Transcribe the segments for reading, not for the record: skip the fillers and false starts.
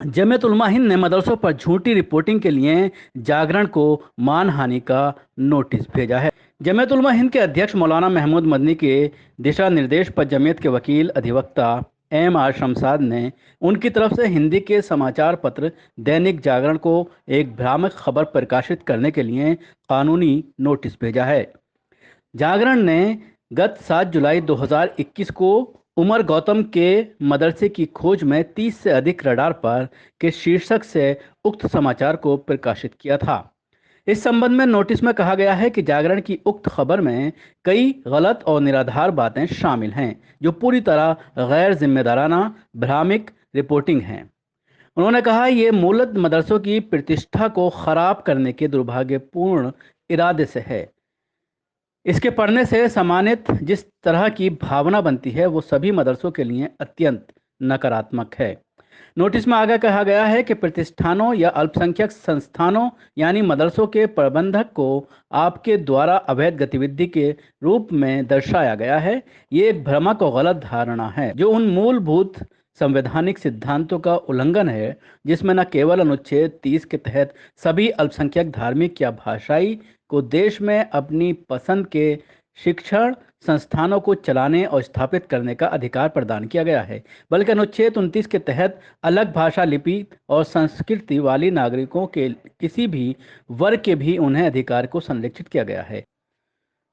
जमीयत उलमा हिंद ने मदरसों पर झूठी रिपोर्टिंग के लिए जागरण को मानहानि का नोटिस भेजा है। जमीयत उलमा हिंद के अध्यक्ष मौलाना महमूद मदनी के दिशा निर्देश पर जमीयत के वकील अधिवक्ता AMR शमसाद ने उनकी तरफ से हिंदी के समाचार पत्र दैनिक जागरण को एक भ्रामक खबर प्रकाशित करने के लिए कानूनी नोटिस भेजा है। जागरण ने गत 7 जुलाई 2021 को उमर गौतम के मदरसे की खोज में 30 से अधिक रडार पर के शीर्षक से उक्त समाचार को प्रकाशित किया था। इस संबंध में नोटिस में कहा गया है कि जागरण की उक्त खबर में कई गलत और निराधार बातें शामिल हैं, जो पूरी तरह गैर जिम्मेदाराना भ्रामक रिपोर्टिंग हैं। उन्होंने कहा, ये मूलतः मदरसों की प्रतिष्ठा को खराब करने के दुर्भाग्यपूर्ण इरादे से है। इसके पढ़ने से सम्मानित जिस तरह की भावना बनती है वो सभी मदरसों के लिए अत्यंत नकारात्मक है। नोटिस में आगे कहा गया है कि प्रतिष्ठानों या अल्पसंख्यक संस्थानों यानी मदरसों के प्रबंधक को आपके द्वारा अवैध गतिविधि के रूप में दर्शाया गया है। ये एक भ्रामक और गलत धारणा है जो उन मूलभूत संवैधानिक सिद्धांतों का उल्लंघन है जिसमें न केवल अनुच्छेद 30 के तहत सभी अल्पसंख्यक धार्मिक या भाषाई को देश में अपनी पसंद के शिक्षण संस्थानों को चलाने और स्थापित करने का अधिकार प्रदान किया गया है, बल्कि अनुच्छेद 29 के तहत अलग भाषा, लिपि और संस्कृति वाली नागरिकों के किसी भी वर्ग के भी उन्हें अधिकार को संरक्षित किया गया है।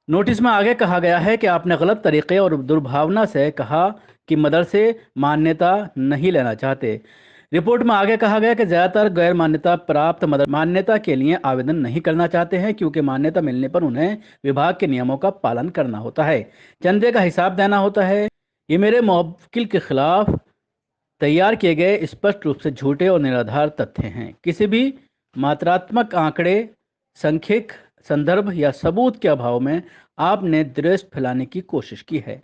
नोटिस में आगे कहा गया है कि आपने गलत तरीके और दुर्भावना से कहा कि मदरसे मान्यता नहीं लेना चाहते। रिपोर्ट में आगे कहा गया कि ज़्यादातर गैर मान्यता प्राप्त मदरसे मान्यता के लिए आवेदन नहीं करना चाहते हैं क्योंकि मान्यता मिलने पर उन्हें विभाग के नियमों का पालन करना होता है, चंदे का हिसाब देना होता है। ये मेरे मुवक्किल के खिलाफ तैयार किए गए स्पष्ट रूप से झूठे और निराधार तथ्य हैं। किसी भी मात्रात्मक आंकड़े, सांख्यिक संदर्भ या सबूत के अभाव में आपने द्वेष फैलाने की कोशिश की है।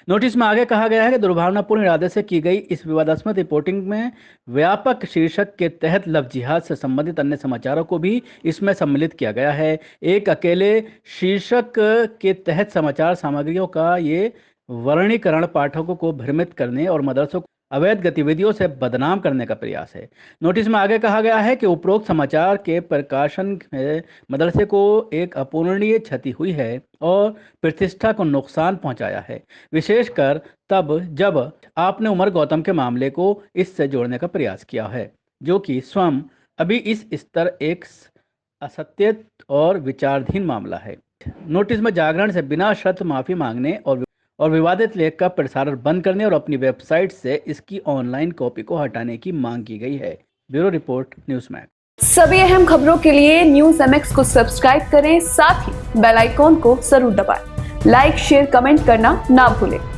नोटिस में आगे कहा गया है कि दुर्भावनापूर्ण इरादे से की गई इस विवादास्पद रिपोर्टिंग में व्यापक शीर्षक के तहत लफ्ज़ जिहाद से संबंधित अन्य समाचारों को भी इसमें सम्मिलित किया गया है। एक अकेले शीर्षक के तहत समाचार सामग्रियों का ये वर्णीकरण पाठकों को भ्रमित करने और मदरसों को अवैध गतिविधियों से बदनाम करने का प्रयास है। नोटिस में आगे कहा गया है कि उपरोक्त समाचार के प्रकाशन में मदरसे को एक अपूरणीय क्षति हुई है और प्रतिष्ठा को नुकसान पहुंचाया है, विशेषकर तब जब आपने उमर गौतम के मामले को इससे जोड़ने का प्रयास किया है, जो कि स्वयं अभी इस स्तर एक असत्य और विचाराधीन मामला है। नोटिस में जागरण से बिना शर्त माफ़ी मांगने और विवादित लेख का प्रसारण बंद करने और अपनी वेबसाइट से इसकी ऑनलाइन कॉपी को हटाने की मांग की गई है। ब्यूरो रिपोर्ट, न्यूज़ मैक। सभी अहम खबरों के लिए न्यूज़ MX को सब्सक्राइब करें, साथ ही बेल आइकॉन को जरूर दबाएं। लाइक, शेयर, कमेंट करना ना भूलें।